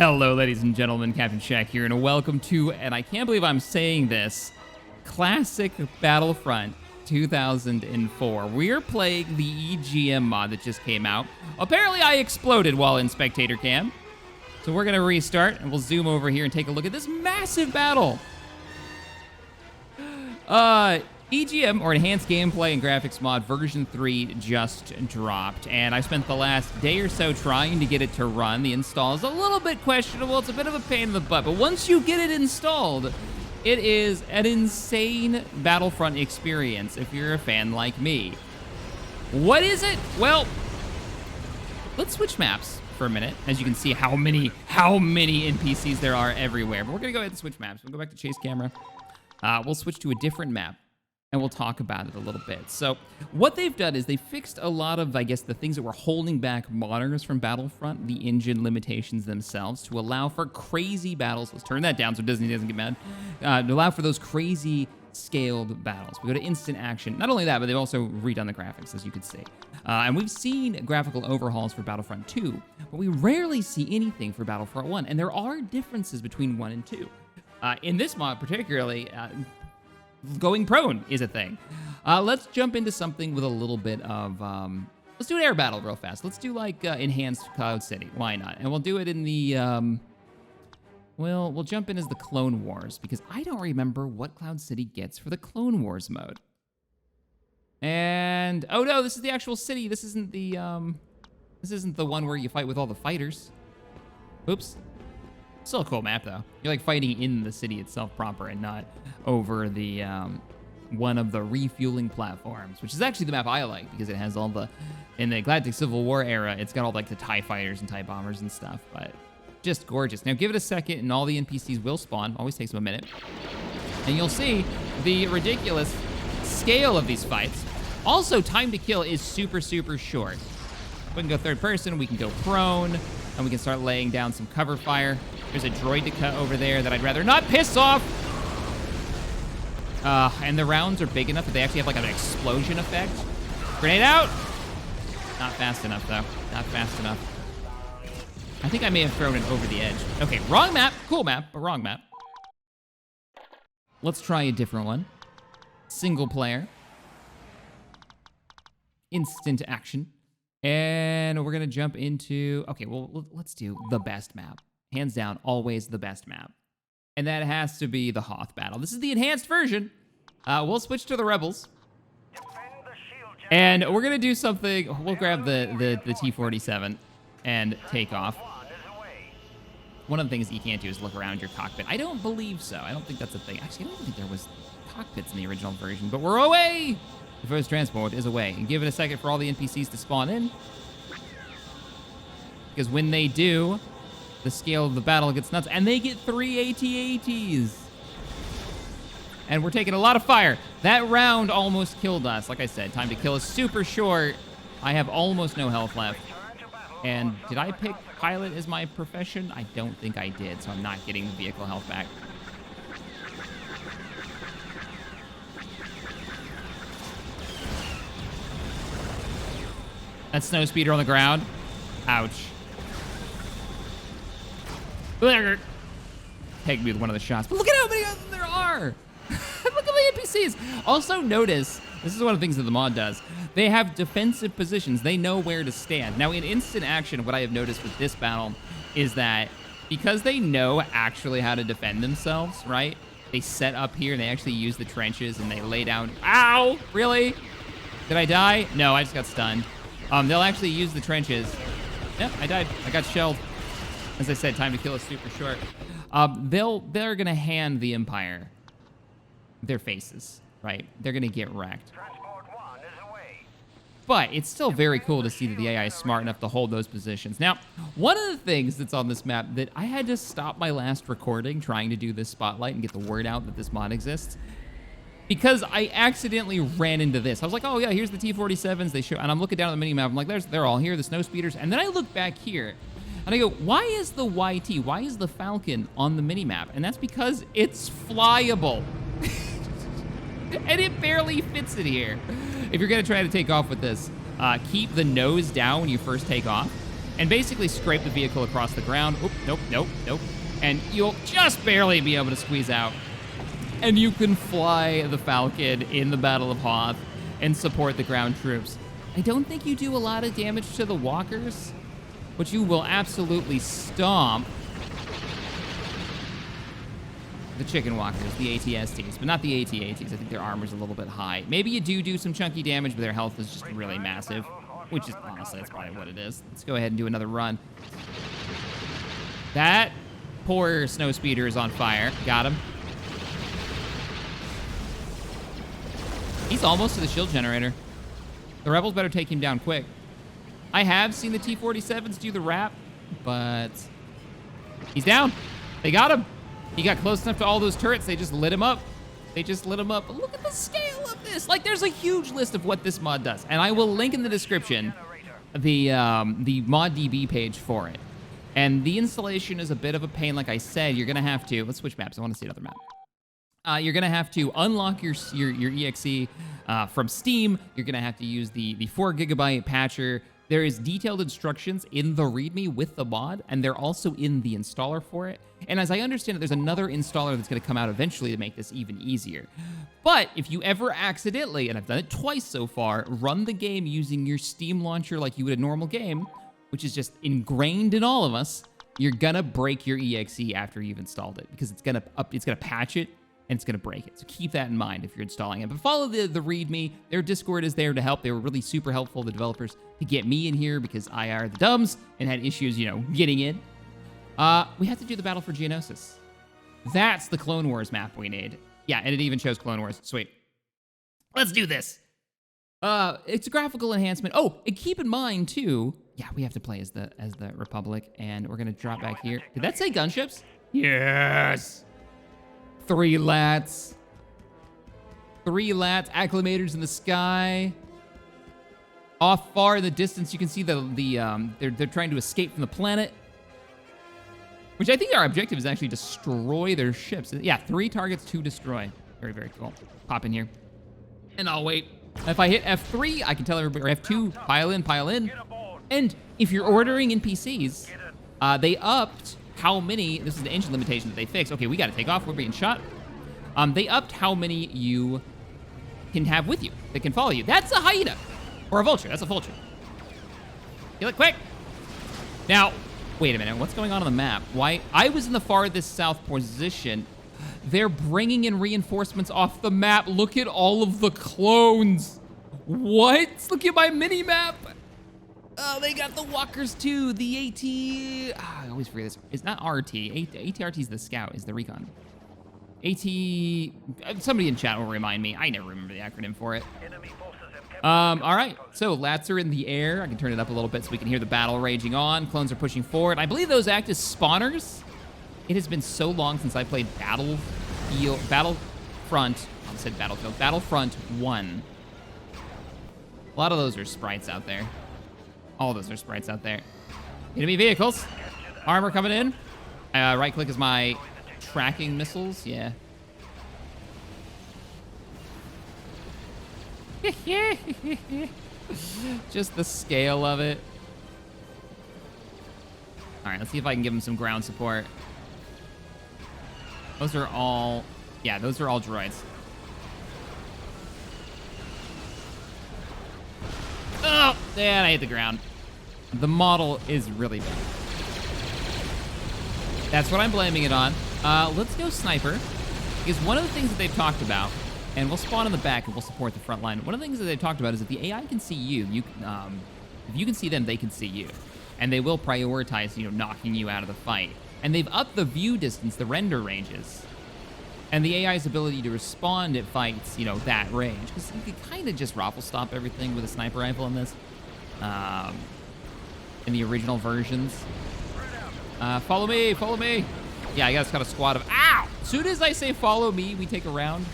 Hello, ladies and gentlemen, Captain Shaq here, and welcome to, and I can't believe I'm saying this, Classic Battlefront 2004. We're playing the EGM mod that just came out. Apparently, I exploded while in Spectator Cam. So we're going to restart, and we'll zoom over here and take a look at this massive battle. EGM, or Enhanced Gameplay and Graphics Mod, version 3 just dropped, and I spent the last day or so trying to get it to run. The install is a little bit questionable. It's a bit of a pain in the butt, but once you get it installed, it is an insane Battlefront experience if you're a fan like me. What is it? Well, let's switch maps for a minute, as you can see how many NPCs there are everywhere. But we're gonna go ahead and switch maps. We'll go back to chase camera. We'll switch to a different map, and we'll talk about it a little bit. So what they've done is they fixed a lot of, I guess, the things that were holding back modders from Battlefront, the engine limitations themselves, to allow for crazy battles. Let's turn that down so Disney doesn't get mad. To allow for those crazy scaled battles. We go to instant action. Not only that, but they've also redone the graphics, as you can see. And we've seen graphical overhauls for Battlefront 2, but we rarely see anything for Battlefront 1, and there are differences between 1 and 2. In this mod particularly, going prone is a thing. Let's jump into something with a little bit of, let's do an air battle real fast. Let's do like Enhanced Cloud City, why not? And we'll do it in the, we'll jump in as the Clone Wars, because I don't remember what Cloud City gets for the Clone Wars mode. And, oh no, this is the actual city. This isn't the one where you fight with all the fighters. Oops. Still a cool map, though. You're like fighting in the city itself proper and not over the one of the refueling platforms, which is actually the map I like because it has all the, in the Galactic Civil War era, it's got all like the TIE fighters and TIE bombers and stuff, but just gorgeous. Now give it a second and all the NPCs will spawn. Always takes them a minute. And you'll see the ridiculous scale of these fights. Also, time to kill is super, super short. We can go third person, we can go prone, and we can start laying down some cover fire. There's a droid to cut over there that I'd rather not piss off. And the rounds are big enough that they actually have like an explosion effect. Grenade out. Not fast enough, though. Not fast enough. I think I may have thrown it over the edge. Okay, wrong map. Cool map, but wrong map. Let's try a different one. Single player. Instant action. And we're gonna jump into, okay, well, let's do the best map. Hands down, always the best map. And that has to be the Hoth battle. This is the enhanced version. We'll switch to the Rebels. And we're gonna do something, we'll grab the T-47 and take off. One of the things that you can't do is look around your cockpit. I don't believe so. I don't think that's a thing. Actually, I don't think there was cockpits in the original version, but we're away! The first transport is away. And give it a second for all the NPCs to spawn in. Because when they do, the scale of the battle gets nuts. And they get 3 AT-ATs. And we're taking a lot of fire. That round almost killed us. Like I said, time to kill is super short. I have almost no health left. And did I pick pilot as my profession? I don't think I did, so I'm not getting the vehicle health back. That snow speeder on the ground. Ouch. Take me with one of the shots. But look at how many of them there are. Look at the NPCs. Also notice, this is one of the things that the mod does. They have defensive positions. They know where to stand. Now in instant action, what I have noticed with this battle is that because they know actually how to defend themselves, right? They set up here and they actually use the trenches and they lay down. Ow, really? Did I die? No, I just got stunned. They'll actually use the trenches. Yep, I died. I got shelled. As I said, time to kill is super short. They're gonna hand the Empire their faces, right? They're gonna get wrecked. But it's still very cool to see that the AI is smart enough to hold those positions. Now, one of the things that's on this map that I had to stop my last recording trying to do this spotlight and get the word out that this mod exists, because I accidentally ran into this. I was like, oh yeah, here's the T-47s. They show, and I'm looking down at the mini-map. I'm like, they're all here, the snow speeders. And then I look back here, and I go, why is the YT, why is the Falcon on the mini-map? And that's because it's flyable. And it barely fits in here. If you're gonna try to take off with this, keep the nose down when you first take off. and basically scrape the vehicle across the ground. Oop, nope, nope, nope. And you'll just barely be able to squeeze out. And you can fly the Falcon in the Battle of Hoth and support the ground troops. I don't think you do a lot of damage to the walkers, but you will absolutely stomp the chicken walkers, the ATSTs, but not the AT-ATs. I think their armor's a little bit high. Maybe you do some chunky damage, but their health is just really massive, which is honestly, that's probably what it is. Let's go ahead and do another run. That poor snow speeder is on fire. Got him. He's almost to the shield generator. The rebels better take him down quick. I have seen the T-47s do the wrap, but he's down. They got him. He got close enough to all those turrets. They just lit him up. They just lit him up. But look at the scale of this. Like, there's a huge list of what this mod does. And I will link in the description the ModDB page for it. And the installation is a bit of a pain. Like I said, you're going to have to... Let's switch maps. I want to see another map. You're going to have to unlock your EXE from Steam. You're going to have to use the 4 gigabyte patcher. There is detailed instructions in the README with the mod, and they're also in the installer for it. And as I understand it, there's another installer that's going to come out eventually to make this even easier. But if you ever accidentally, and I've done it twice so far, run the game using your Steam launcher like you would a normal game, which is just ingrained in all of us, you're going to break your EXE after you've installed it, because it's going to patch it, and it's going to break it. So keep that in mind if you're installing it. But follow the README. Their Discord is there to help. They were really super helpful, the developers, to get me in here because I are the dumbs and had issues, getting in. We have to do the battle for Geonosis. That's the Clone Wars map we need. Yeah, and it even shows Clone Wars. Sweet. Let's do this. It's a graphical enhancement. Oh, and keep in mind, too, yeah, we have to play as the Republic, and we're going to drop back here. Did that say gunships? Yes. 3 lats. 3 lats. Acclimators in the sky. Off far in the distance, you can see they're trying to escape from the planet. Which I think our objective is actually destroy their ships. Yeah, 3 targets to destroy. Very, very cool. Pop in here. And I'll wait. If I hit F3, I can tell everybody, or F2, pile in, pile in. And if you're ordering NPCs, they upped how many, this is the engine limitation that they fixed. Okay, we gotta take off, we're being shot. They upped how many you can have with you, that can follow you. That's a hyena, or a vulture, that's a vulture. Kill it quick. Now, wait a minute, what's going on the map? Why, I was in the farthest south position. They're bringing in reinforcements off the map. Look at all of the clones. What? Look at my mini map. Oh, they got the walkers too. The AT. I always forget this. It's not RT. ATRT is the scout. Is the recon. AT. Somebody in chat will remind me. I never remember the acronym for it. All right. So lats are in the air. I can turn it up a little bit so we can hear the battle raging on. Clones are pushing forward. I believe those act as spawners. It has been so long since I played Battlefront. I said Battlefield. Battlefront 1. A lot of those are sprites out there. All those are sprites out there. Enemy vehicles. Armor coming in. Right click is my tracking missiles. Yeah. Just the scale of it. All right, let's see if I can give them some ground support. Those are all, yeah, those are all droids. Oh, and I hit the ground. The model is really bad. That's what I'm blaming it on. Let's go sniper, because one of the things that they've talked about, and we'll spawn in the back and we'll support the front line. One of the things that they've talked about is that the AI can see you. If you can see them, they can see you. And they will prioritize, knocking you out of the fight. And they've upped the view distance, the render ranges. And the AI's ability to respond at fights, that range. Because you can kind of just raffle stop everything with a sniper rifle in this. In the original versions. Follow me, follow me. Yeah, I got a squad of, ow! As soon as I say follow me, we take a round.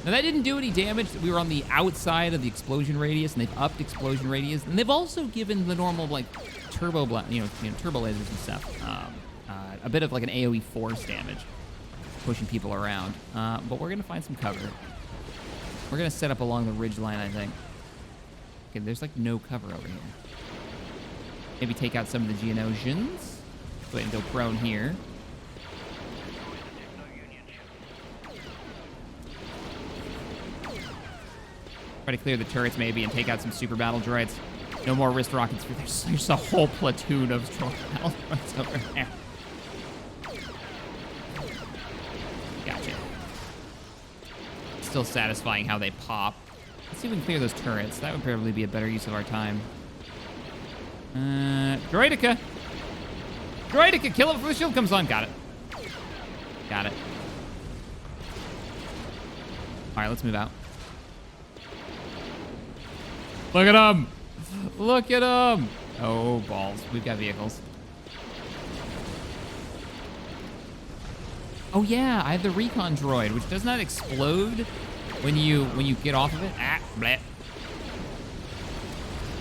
Now that didn't do any damage. We were on the outside of the explosion radius, and they've upped explosion radius. And they've also given the normal, turbo turbo lasers and stuff. A bit of an AoE force damage, pushing people around. But we're gonna find some cover. We're gonna set up along the ridge line, I think. Okay, there's no cover over here. Maybe take out some of the Geonosians. Go ahead and go prone here. Try to clear the turrets maybe and take out some super battle droids. No more wrist rockets. There's a whole platoon of battle droids over there. Gotcha. Still satisfying how they pop. Let's see if we can clear those turrets. That would probably be a better use of our time. Droidica! Droidica, kill it before the shield comes on. Got it. Got it. All right, let's move out. Look at him! Look at him! Oh, balls. We've got vehicles. Oh, yeah, I have the recon droid, which does not explode when you get off of it. Ah, bleh.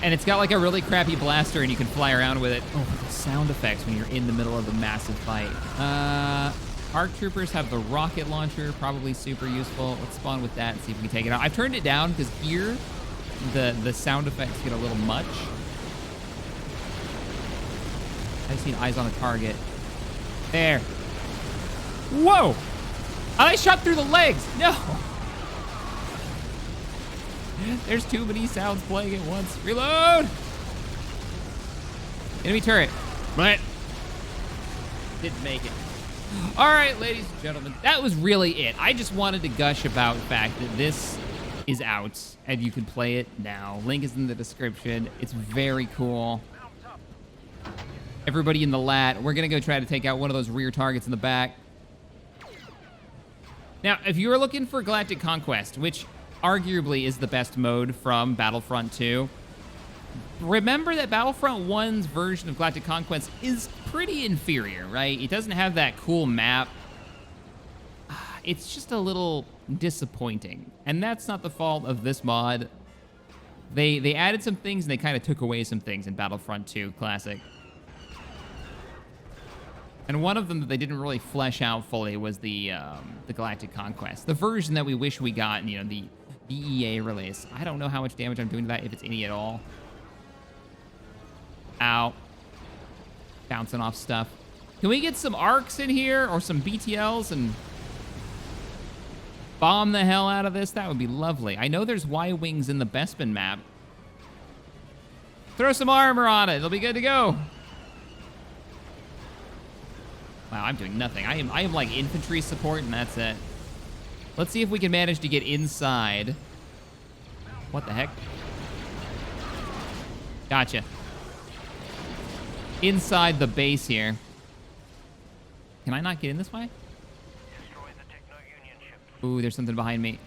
And it's got like a really crappy blaster, and you can fly around with it. Oh, the sound effects when you're in the middle of a massive fight. ARC troopers have the rocket launcher, probably super useful. Let's spawn with that and see if we can take it out. I've turned it down because here, the sound effects get a little much. I just need eyes on a target. There. Whoa! I shot through the legs. No. There's too many sounds playing at once. Reload! Enemy turret. But didn't make it. All right, ladies and gentlemen, that was really it. I just wanted to gush about the fact that this is out and you can play it now. Link is in the description. It's very cool. Everybody in the lat, we're gonna go try to take out one of those rear targets in the back. Now, if you are looking for Galactic Conquest, which arguably is the best mode from Battlefront 2, remember that Battlefront 1's version of Galactic Conquest is pretty inferior, right? It doesn't have that cool map. It's just a little disappointing. And that's not the fault of this mod. They added some things and they kind of took away some things in Battlefront 2 Classic. And one of them that they didn't really flesh out fully was the Galactic Conquest. The version that we wish we got in, you know, the EA release. I don't know how much damage I'm doing to that, if it's any at all. Ow. Bouncing off stuff. Can we get some arcs in here or some BTLs and bomb the hell out of this? That would be lovely. I know there's Y-Wings in the Bespin map. Throw some armor on it. It'll be good to go. Wow, I'm doing nothing. I am like infantry support, and that's it. Let's see if we can manage to get inside. What the heck? Gotcha. Inside the base here. Can I not get in this way? Ooh, there's something behind me.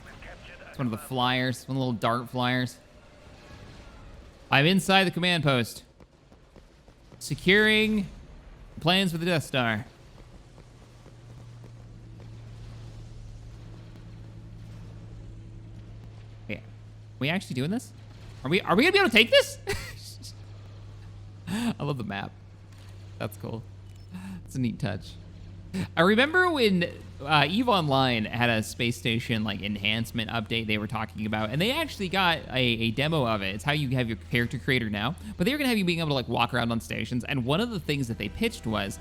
It's one of the flyers, one of the little dart flyers. I'm inside the command post. Securing plans for the Death Star. Are we actually doing this? Are we gonna be able to take this? I love the map. That's cool. It's a neat touch. I remember when EVE Online had a space station like enhancement update they were talking about, and they actually got a demo of it. It's how you have your character creator now, but they were gonna have you being able to like walk around on stations. And one of the things that they pitched was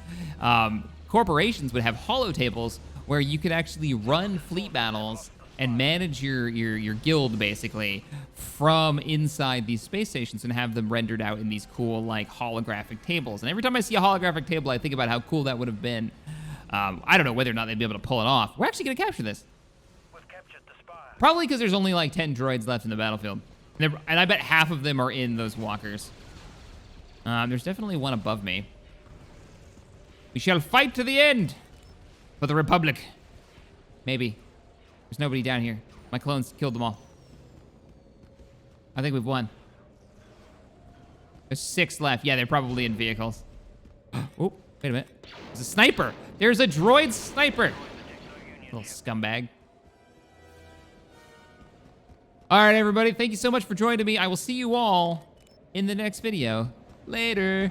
corporations would have holotables where you could actually run fleet battles and manage your guild basically from inside these space stations and have them rendered out in these cool like holographic tables. And every time I see a holographic table, I think about how cool that would have been. I don't know whether or not they'd be able to pull it off. We're actually gonna capture this. We've captured the spy. Probably because there's only like 10 droids left in the battlefield. And I bet half of them are in those walkers. There's definitely one above me. We shall fight to the end for the Republic. Maybe. There's nobody down here. My clones killed them all. I think we've won. There's 6 left. Yeah, they're probably in vehicles. Oh, wait a minute. There's a sniper. There's a droid sniper. Little scumbag. All right, everybody. Thank you so much for joining me. I will see you all in the next video. Later.